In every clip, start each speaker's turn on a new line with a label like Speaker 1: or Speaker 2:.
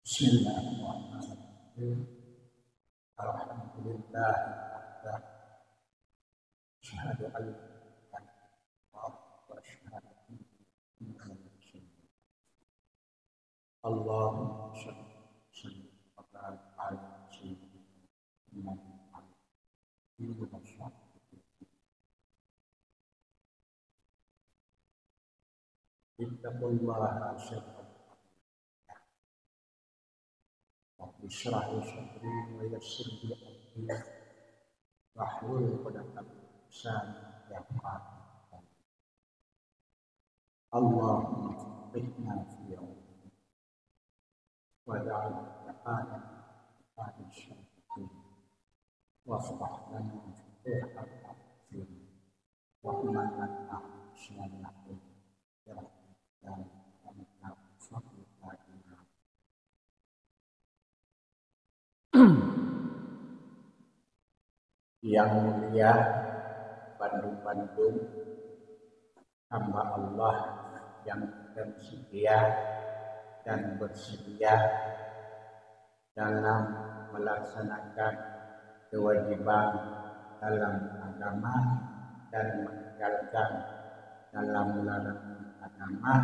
Speaker 1: Bismillahirrahmanirrahim. Alhamdulillah. Asyhadu an la ilaha illallah wa asyhadu anna Muhammadan rasulullah. Allahumma shalli wa barik ala sayyidina Muhammad. Ittaqullaha syarra Bishrah li sadri wa yassir li amri wahlul 'uqdatam min lisani yafqahu. Allahumma faqihna fi din wa ja'al taqana fi syarri wafqah lana futuhat al-afin wa manna syarri dan yang mulia, Bandung-Bandung, hamba Allah yang bersedia dan bersedia dalam melaksanakan kewajiban dalam agama dan meninggalkan dalam larangan agama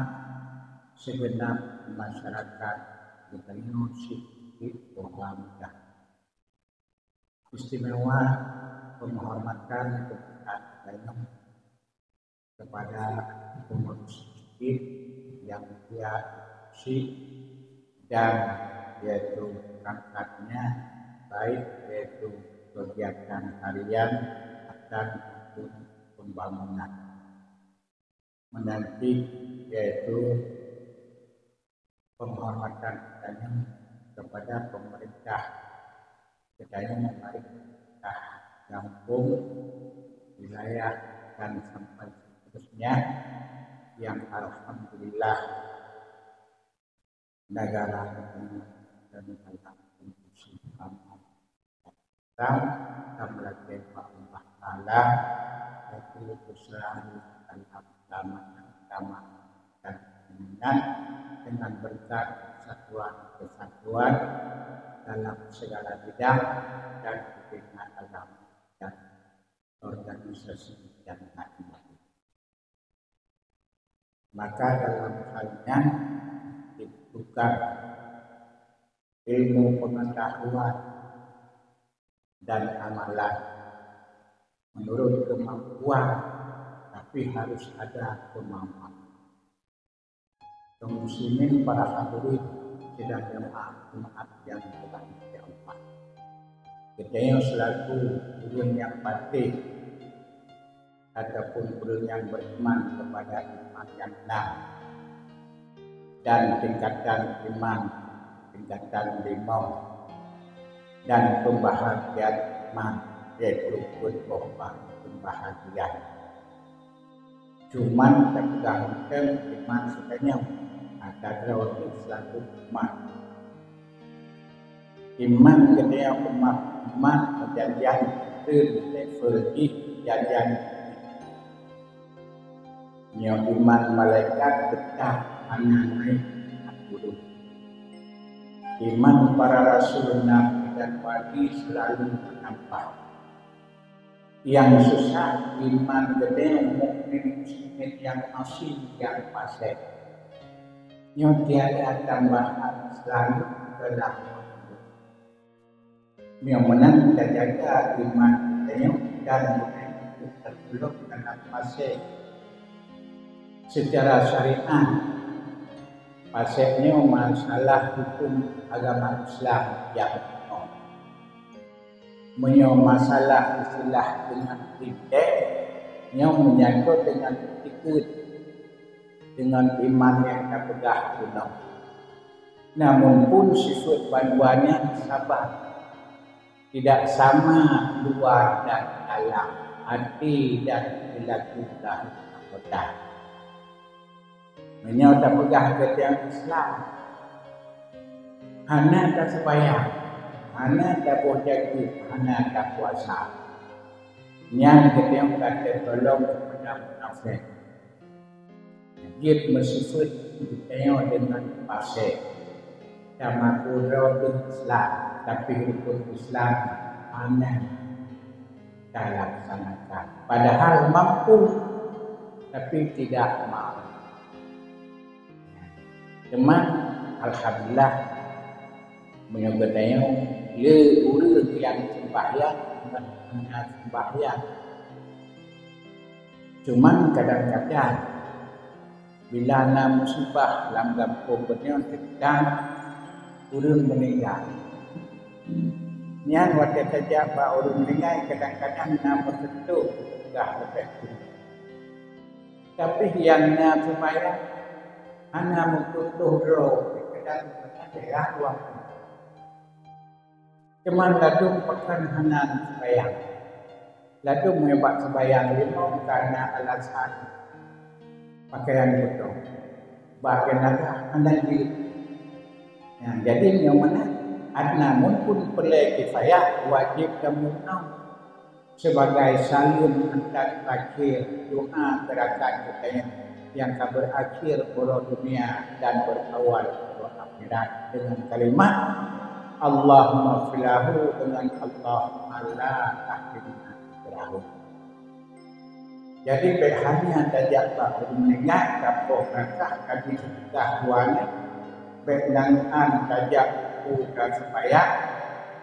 Speaker 1: segenap masyarakat Indonesia Muhammadah. Istimewa penghormatan kepada pengurus masjid yang diisi dan yaitu perangkatnya, baik yaitu kegiatan harian ataupun pembangunan, menanti yaitu penghormatan kepada pemerintah pemerintah kampung, wilayah dan sampai seterusnya yang alhamdulillah negara dan dalam kondisi aman dan melakirkan Allah Ta'ala yaitu selalu dalam agama dan iman dengan berkat kesatuan dalam segala bidang dan bidang agama dan organisasi yang ada. Maka dalam halnya dibutuhkan ilmu pengetahuan dan amalan menurut kemampuan, tapi harus ada kemampuan. Kaum muslimin para hadirin sedang jemaat yang telah dijalankan. Kita selaku ulun yang pasti ataupun ulun yang beriman kepada iman yang benar dan tingkatan iman, tingkatan limau dan pembahagian iman yaitu pembahagian. Cuman tergantung iman sebenarnya ada untuk selalu iman. Iman ketika iman perjanjian itu level perjanjian. Yang iman malaikat tetap anak-anak turun. Iman para rasul nabi dan wali selalu menambah. Yang susah iman ketika mukmin muslim yang asli yang pasir. Yang tiada tambahan selalu telah yang menang kita jaga iman kita dan terpeluk dalam pasir secara syariat. Pasirnya masalah hukum agama Islam yang masalah istilah dengan tidak yang menyangkut dengan ikut dengan iman yang tak pegah kuno. Namun pun sifat bantuannya sabar, tidak sama luar dan dalam, hati dan perilaku dan anggota. Menyau tak pegah ketika Islam, hana tak sembahyang, hana tak berjaga, hana tak puasa. Yang ketika kata tolong kepada munafik. Dia bersifat ditengok dengan pasir sama rukun Islam, tapi rukun Islam mana kita laksanakan. Padahal mampu, tapi tidak mau. Cuman alhamdulillah menyebutnya orang yang sembahyang hanya sembahyang. Cuman kadang-kadang bila ada musibah dalam kampung berniat sedang urun meninggal. Nian waktu saja pak urun meninggal kadang-kadang nama tertentu sudah lebih. Tapi yang nak supaya anak mentutuh roh kadang-kadang daerah luar. Cuman lalu pekan hanan supaya lalu menyebab sembahyang lima karena alasan pakaian betul. Bahkan ada anak di. Nah, jadi yang mana? Namun pun perlu kifayah wajib kemunam sebagai salin antar akhir doa gerakan kita yang berakhir berdoa dunia dan berawal berdoa akhirat dengan kalimat Allahumma filahu dengan Allahumma la tahrimna berahu. Jadi hanya tajak bahawa mendengar kapok rakah kami sedekah buahnya berdangan tajak dan supaya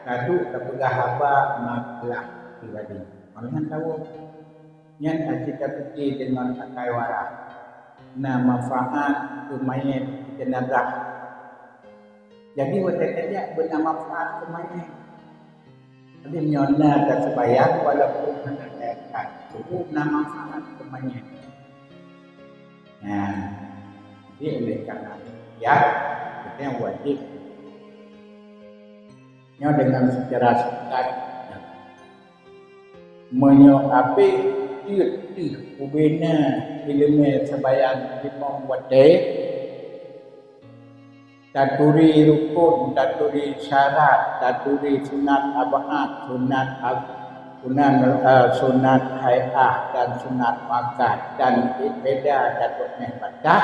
Speaker 1: lalu terpegang haba masalah pribadi. Kalian tahu yang kita pergi dengan pakai warak na manfaat kemayat jenazah. Jadi waktu tajak bermanfaat kemayat. Jadi nyona dan sebayang walaupun ada dekat itu nama manfaat kemayat. Nah, jadi oleh karena ya kita yang wajib dengan secara singkat menyoapi tiut ubena ilmu sebayang lima wate taturi rukun, taturi syarat, taturi sunat abaat, sunat hayah dan sunat makat dan beda datuknya badah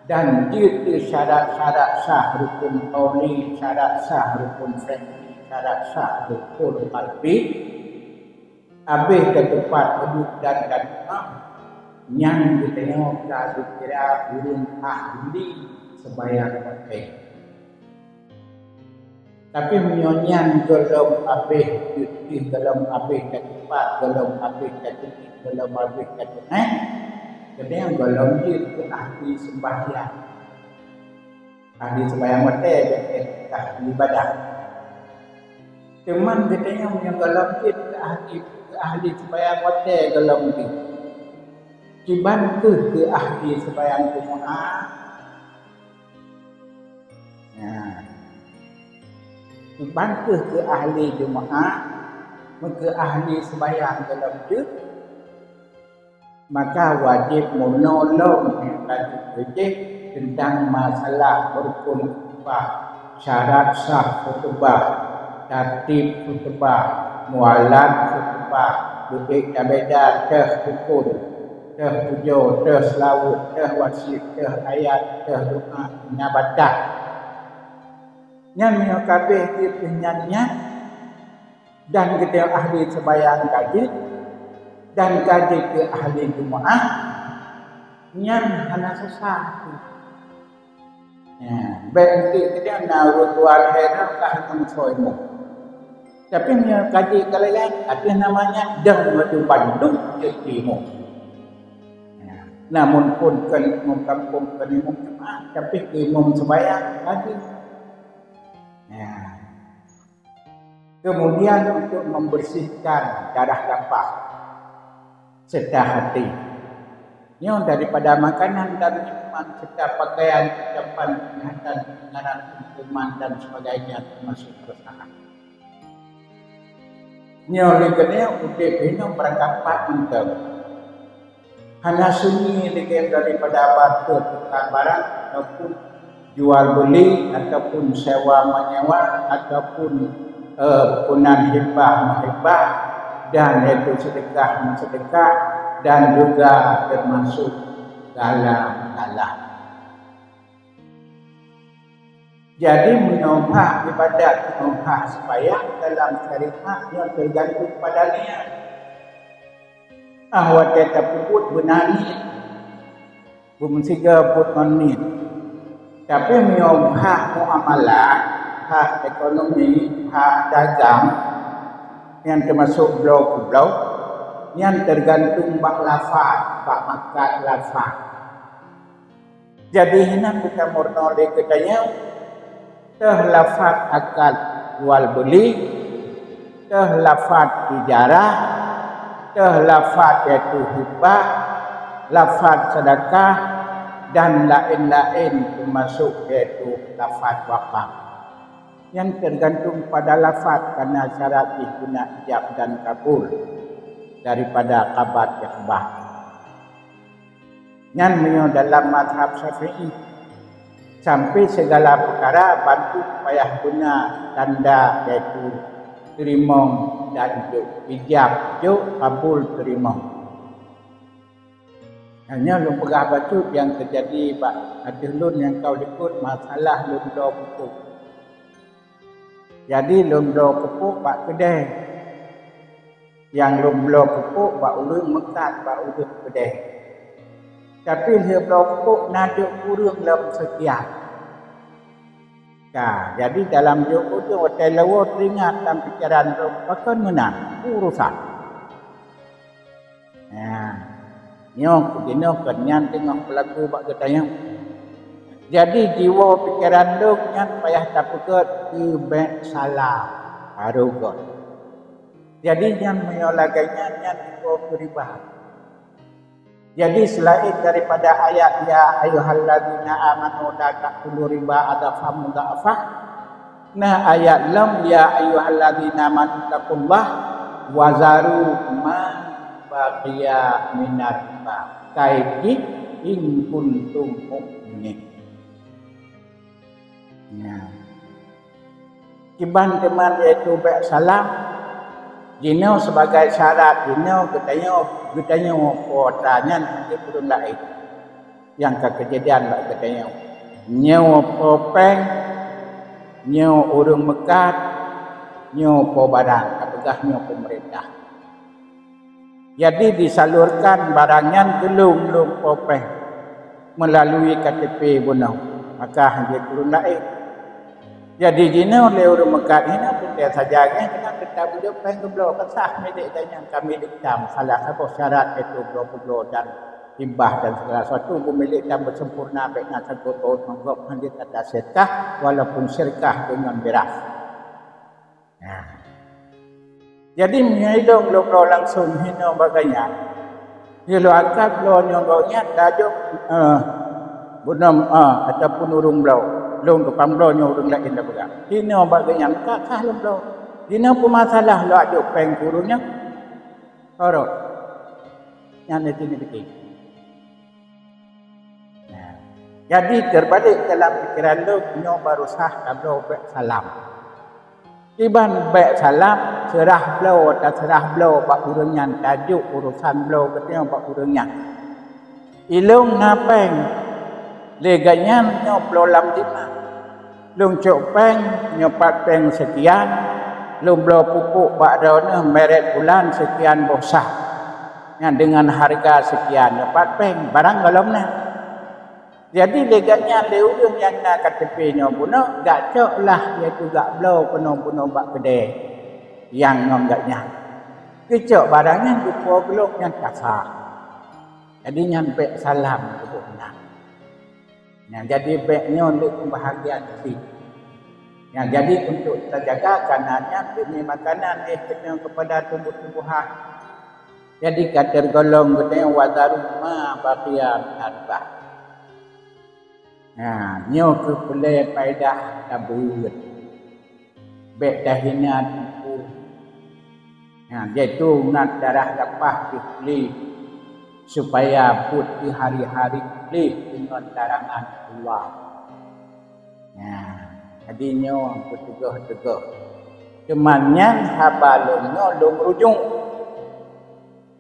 Speaker 1: dan itu syarat-syarat sah rukun qauli, syarat sah rukun fi'li, syarat sah rukun qalbi. Habis ke tempat duduk dan doa yang ditengok kalau kira burung ahli sebayang pakai. Tapi menyonyan gelom habis di gelom habis ke tempat, gelom habis ke titik, gelom habis ke tengah. Jadi yang golong itu ahli sembahyang. Ahli sembahyang mati ahli ibadah. Cuman katanya yang golong itu ahli sembahyang mati golong itu. Cuman ke ahli sembahyang Jumaat. Nah. Cuman ke ahli Jumaat, ke ahli sembahyang golong itu. Maka wajib menolong wajib tentang masalah rukun khutbah, syarat sah khutbah, tertib khutbah, mualat khutbah, duduk beda teh rukun, teh tujuh, teh selawut, teh wasit, teh ayat, teh doa, nyabadah. Yang menyokabih itu nyanyi dan kita ahli sebayang kaji dan kaji ke ahli Jumaat yang hanya sesuatu. Baik kita nak ritual heran kah tengsoimu. Tapi yang kaji kalian ada namanya dah madu Bandung jadimu. Namun pun kan kampung kan Jumaat tapi imam sembahyang kaji. Kemudian untuk membersihkan darah dapah serta hati. Yang daripada makanan dan minuman serta pakaian, ucapan, perhatian, pengaran, hukuman dan sebagainya termasuk perasaan. Yang oleh udah minum berangkat untuk hanya sunyi daripada batu tukar barang ataupun jual beli ataupun sewa menyewa ataupun punan hibah menghibah dan itu sedekah dan juga termasuk galah. Jadi menyoba ibadat menyoba supaya dalam syariat yang tergantung pada niat. Awak tetap puput benani, bumsiga put manit. Tapi menyoba muamalah, hak ekonomi, hak dagang yang termasuk blau-blau yang tergantung bak lafaz, bak makat lafaz. Jadi hendak kita murno le katanya teh lafaz akad jual beli, teh lafaz tijarah, teh lafaz yaitu hibah, lafaz sedekah dan lain-lain termasuk yaitu lafaz wakaf. Yang tergantung pada lafaz karena syarat digunakan ijab dan kabul daripada kabar ikhbar. Yang menyo dalam mazhab Syafi'i sampai segala perkara bantu payah guna tanda yaitu terima dan ijab kabul terima. Hanya lu pegah batu yang terjadi ada lun yang kau ikut masalah lun do pupuk. Jadi lun do pupuk pak kedai. Yang lun do pupuk pak ulun mekat pak ulun kedai. Tapi dia berokok naduk kurang dalam sekian. Nah, jadi dalam joko itu hotel lewat teringat dalam pikiran bahkan menang urusan. Nah, nyok dino kenyan tengok pelaku bak katanya. Jadi jiwa pikiran lu nyan payah tapuket ibek salah harugot. Jadi nyan menyolaganya nyan jiwa beribah. Jadi selain daripada ayat ya ayyuhalladzina amanu la ta'kulu riba adafan mudha'afah. Nah ayat lam ya ayyuhalladzina amanu taqullah wa zaru ma baqiya minar riba. Kaidi in kuntum mu'minin. Nah. Kiban teman yaitu baik salam Dino sebagai syarat, dino katanya kotanya dia turun lain. Yang kejadian lah katanya. Nyawa popeng, nyawa urung mekat, nyawa pobadan, apakah nyawa pemerintah. Jadi disalurkan barangnya ke lung popeng melalui KTP bunuh. Maka dia turun lain. Jadi dina oleh urung mekat ini putih saja kan kena kita bujuk peng geblo kesah milik tanya kami diktam salah satu syarat itu geblo dan hibah dan segala sesuatu pemilik dan bersempurna baiknya satu tahun menggop lanjut atas syirkah walaupun syirkah dengan beras. Nah. Jadi menyidong lo langsung hino bagainya. Kalau akad lo nyonggonya tajuk bunam ataupun urung blau. Long tu pamblonyo urung lain dah berak. Dino bagainya kah lemblo. Dino pun masalah lo aduk peng kurunya. Korok. Yang ini dikit. Nah. Jadi terbalik dalam pikiran lo nyo baru sah kablo bek salam. Iban bek salam serah blo atau serah blo bak urungnya tajuk urusan blo katanya bak urungnya. Ilung napeng leganya nyo blo lam lima. Lung cok peng nyopat peng sekian, lung blo pupuk bak daunnya meret bulan sekian bosah. Yang dengan harga sekian nyopat peng barang galom na. Jadi leganya leudung yang nak KTP nyo buno gak cok lah dia juga blo buno bak kedai yang nonggaknya. Kecok barangnya dupo gelok yang kasar. Jadi nyampe salam ke bukan. Yang jadi baiknya untuk kebahagiaan sih. Yang jadi untuk terjaga karenanya demi makanan kena kepada tumbuh-tumbuhan. Jadi kata golong katanya wadaru ma baqiya arbah. Nah, nyo ke pelai paidah tabut. Baik dahina tupu. Nah, iaitu nak darah lepah dibeli supaya putih hari-hari beli dengan larangan Allah. Nah, jadinya berteguh-teguh. Temannya habalungnya lung rujung.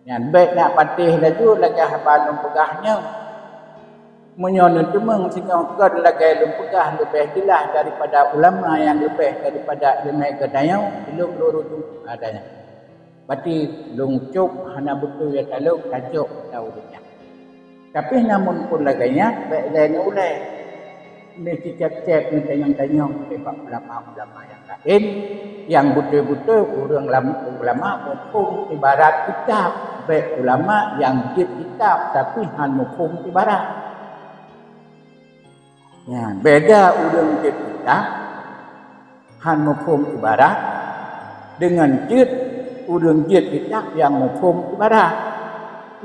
Speaker 1: Yang baik nak patih laju lagi habalung pegahnya. Menyono temeng sehingga kan lagi lempegah lebih jelas daripada ulama yang lebih daripada ilmu kedayau belum lurus adanya. Berarti lungcup hana betul ya kalau tajuk tahu dia. Tapi namun pun laganya baik lain ulai. Mesti cek-cek ni tanyang-tanyang dekat ulama-ulama yang lain yang betul-betul orang ulama mufhum ibarat kitab. Baik ulama yang kitab tapi han mufhum ibarat. Ya, beda ulun kita han mufhum ibarat dengan jid ulun jid kita yang mufhum ibarat.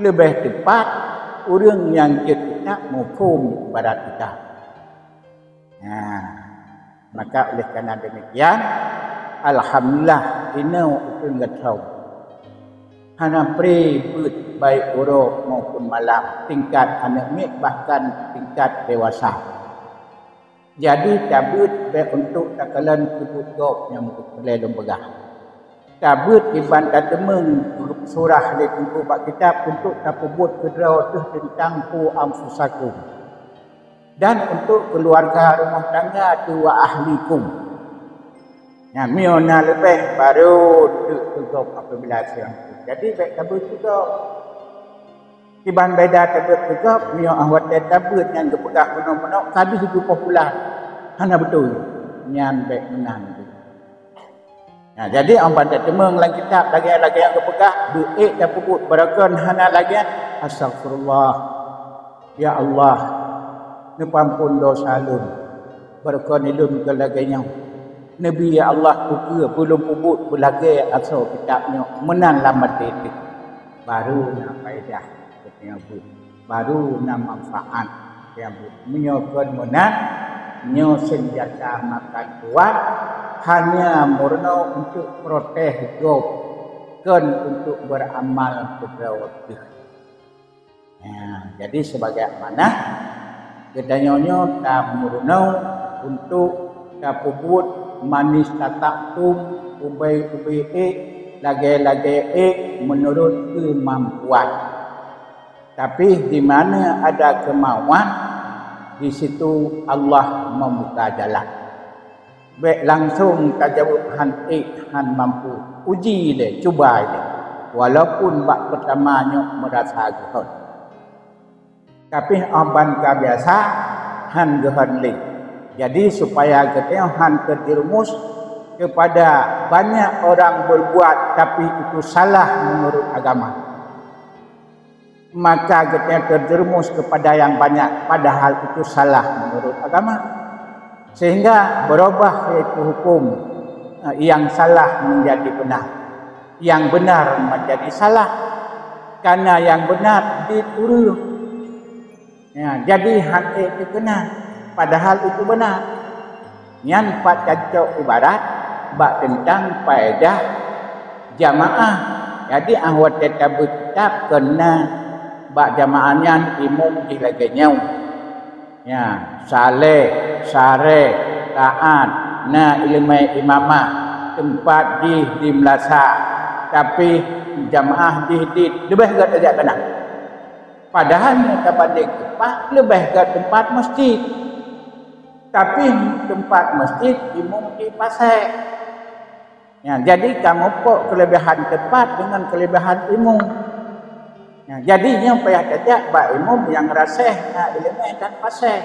Speaker 1: Lebih tepat ulun yang jid kita mufhum ibarat kita. Nah, maka oleh kerana demikian alhamdulillah ini ulun tahu. Hana pri baik urut maupun malam tingkat anak mik bahkan tingkat dewasa. Jadi cabut baik untuk takalan kebut gop yang boleh lembagah. Cabut iban tatemeng surah di tunggu bak kitab untuk tapubut kedraw tu tentang ku amfusakum. Dan untuk keluarga rumah tangga tu wa ahlikum. Nah, miona lebih baru tu gop apabila siang. Jadi baik cabut juga. Iban beda tabut juga mio ahwat tabut yang kepegah penuh-penuh kadis itu popular. Hana betul. Nyan baik menang. Nah, jadi orang pandai temeng dalam kitab lagi yang kepegah duit dan puput barakan hana lagi astagfirullah. Ya Allah, nepampun dosa lun. Barakan ilun ke laginya. Nabi ya Allah kuku belum puput belagi asal kitabnya menang lambat itu. Baru nak faedah. Baru nak manfaat yang menyokong menang nyo senjata makan kuat hanya murno untuk protes hidup kan untuk beramal kepada jadi sebagaimana kedanyonyo tak murno untuk tak puput manis tataktum ubai-ubai lagi-lagi menurut kemampuan. Tapi di mana ada kemauan, di situ Allah membuka jalan. Baik langsung tajawab han mampu. Uji le, cuba le. Walaupun bak pertamanya merasa gehon. Tapi aban ka biasa han gehon le. Jadi supaya kita han terjerumus kepada banyak orang berbuat tapi itu salah menurut agama. Maka kita terjerumus kepada yang banyak padahal itu salah menurut agama sehingga berubah yaitu hukum yang salah menjadi benar, yang benar menjadi salah karena yang benar diturun jadi hak itu benar padahal itu benar. Yang pak cacok ibarat bak tentang faedah jamaah. Jadi ahwat tabut kitab kena bak jamaahnya imam di laganya ya saleh sare taat na ilmu imamah tempat di Melasa tapi jamaah di lebih ke tidak kena padahal kita banding tempat lebih ke tempat masjid tapi tempat masjid imam di pasai ya jadi kamu kok kelebihan tempat dengan kelebihan imam. Ya, jadinya payah tajak bak imam yang rasih na ilmu dan pasih.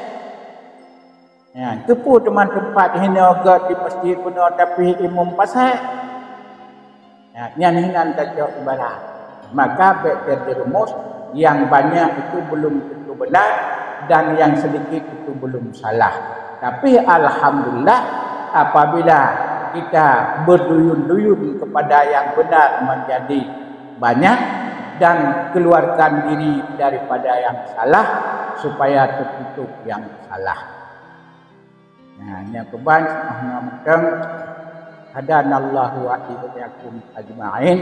Speaker 1: Ya, kepu teman tempat hina agak di masjid penuh tapi imam pasih. Ya, nyan tajak ibarat. Maka baik terjerumus yang banyak itu belum tentu benar dan yang sedikit itu belum salah. Tapi alhamdulillah apabila kita berduyun-duyun kepada yang benar menjadi banyak dan keluarkan diri daripada yang salah supaya tertutup yang salah. Nah, ini keban Muhammad hadanallahu wa iyyakum ajma'in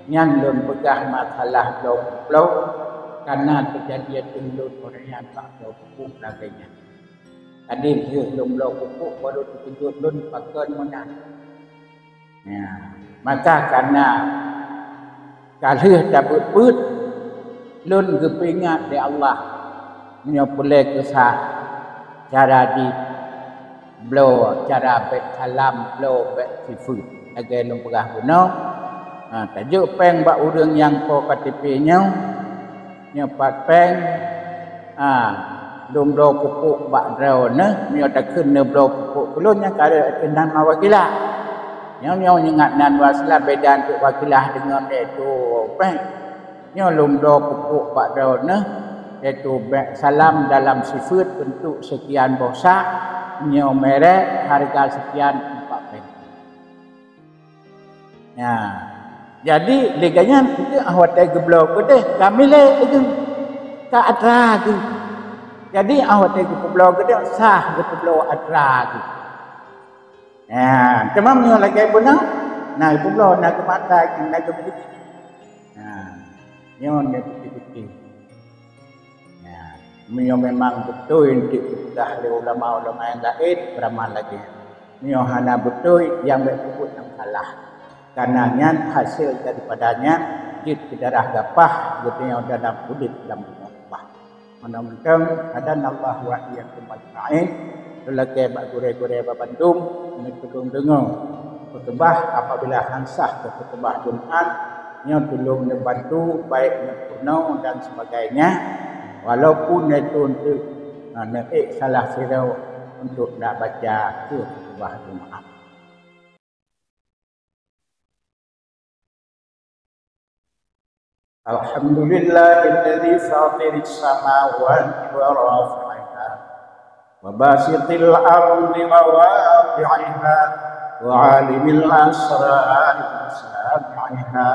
Speaker 1: yang lun pegah masalah jauh karena terjadi tunduk orang yang tak jauh laganya. Tadi dia belum pupuk baru terkejut lun pakai menang. Ya, maka karena kalau tak berput lun kepingat di Allah Nyo boleh kesah cara di blow, cara bet salam blow bet seafood. Agai lu perah guna. Tajuk peng bak urang yang po KTP nyo. Nyo pat peng. Dum blow pupuk bak draw ne. Nyo tak kena blow pupuk kulun yang kada kendan mawakilah. Nyo nyengat nan waslah bedan tu wakilah dengan itu peng. Nyo lum blow pupuk bak draw ne. Iaitu salam dalam sifat bentuk sekian bosak, nyo merek harga sekian 4 peng. Ya. Jadi leganya itu awat geblo ko deh, kami le itu ka atra tu. Jadi awat geblo ko deh sah geblo atra tu. Ya, cuma nyo lagi benang, nah geblo nak ke mata nak ke begitu. Nah, nyo ne begitu. Mio memang betul diudah oleh ulama-ulama yang lain beramal lagi. Mio hanya betul yang bersebut yang salah. Karenanya hasil daripadanya jid darah gapah gitu dalam kulit dalam gapah. Mudah-mudahan ada Allah wa iyyakum ajma'in. Lelaki bak gure-gure babandum menitulung dengar khutbah apabila hansah ke khutbah Jumat nyo tolong membantu baik nyempurna dan sebagainya. Walaupun itu untuk naik salah sirau untuk nak baca ke khutbah Jumaat. Alhamdulillahilladzi fatiris samawati wa rafi'iha wa basitil ardi wa waqi'iha wa 'alimil asrari wa sami'iha.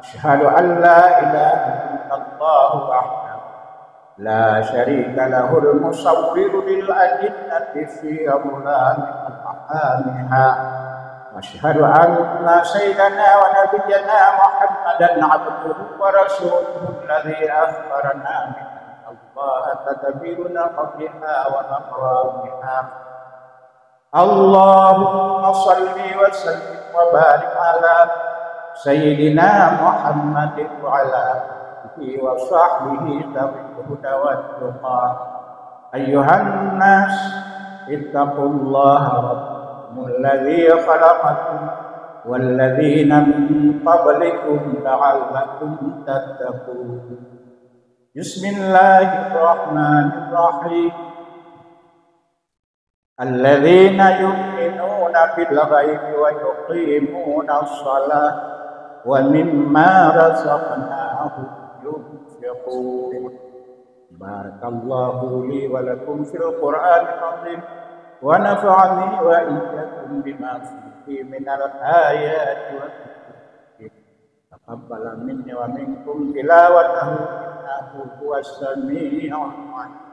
Speaker 1: Asyhadu an la ilaha illallah wahdahu لا شريك له المصور للأجنة في أظلام أرحامها وأشهد أن سيدنا ونبينا محمدا عبده ورسوله الذي أخبرنا من الله تدبيرنا قبلها ونقرأها. اللهم صل وسلم وبارك على سيدنا محمد وعلى وصحبه ذوي الهدى والتقى. أيها الناس اتقوا الله ربكم الذي خلقكم والذين من قبلكم لعلكم تتقون. بسم الله الرحمن الرحيم. الذين يؤمنون بالغيب ويقيمون الصلاة ومما رزقناهم ينفقون. بارك الله لي ولكم في القرآن العظيم ونفعني وإياكم بما فيه من الآيات والذكر. تقبل مني ومنكم تلاوته إنه هو السميع العليم.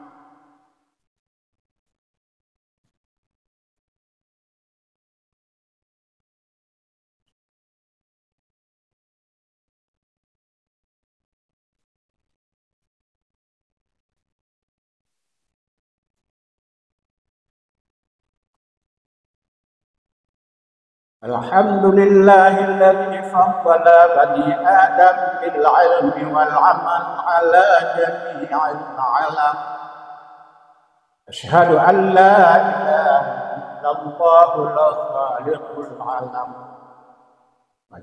Speaker 1: الحمد لله الذي فضل بني آدم بالعلم والعمل على جميع العالم. أشهد أن لا إله إلا الله الخالق العالم.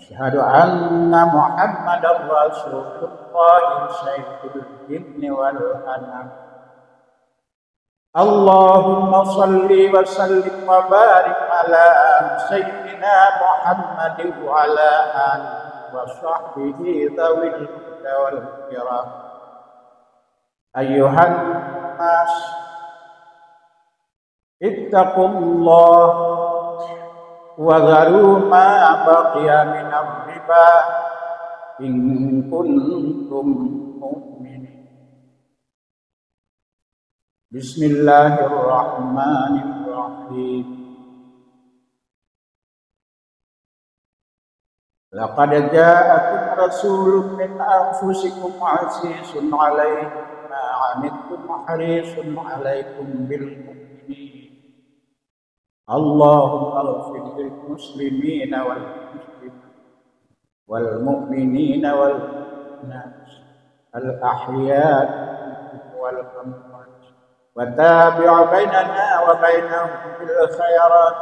Speaker 1: أشهد أن محمدا رسول الله سيد الجن والأنام. اللهم صل وسلم وبارك على سيدنا محمد وعلى آله وصحبه ذوي الهدى والكرام. أيها الناس اتقوا الله وذروا ما بقي من الربا إن كنتم مؤمنين. بسم الله الرحمن الرحيم. لقد جاءكم رسول من أنفسكم عزيز عليه ما عنتم حريص عليكم بالمؤمنين. اللهم اغفر للمسلمين والمؤمنين والمؤمنات الأحياء والأموات وتابع بيننا وبينهم بالخيرات.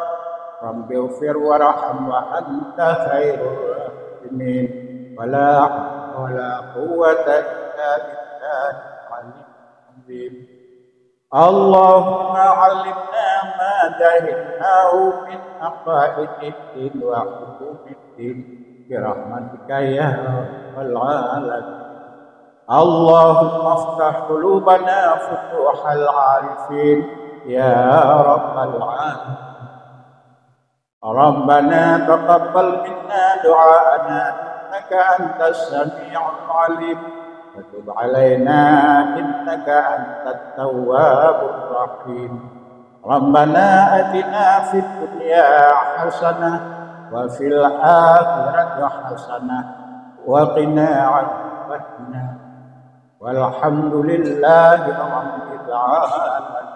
Speaker 1: رب اغفر وارحم وأنت خير الراحمين. ولا حول ولا قوة إلا بالله العلي العظيم. اللهم علمنا ما جهلناه من عقائد الدين وحكم الدين برحمتك يا رب العالمين. اللهم افتح قلوبنا فتوح العارفين يا رب العالمين. ربنا تقبل منا دعاءنا إنك أنت السميع العليم، وتب علينا إنك أنت التواب الرحيم. ربنا آتنا في الدنيا حسنة وفي الآخرة حسنة وقنا عذاب النار. والحمد لله رب العالمين.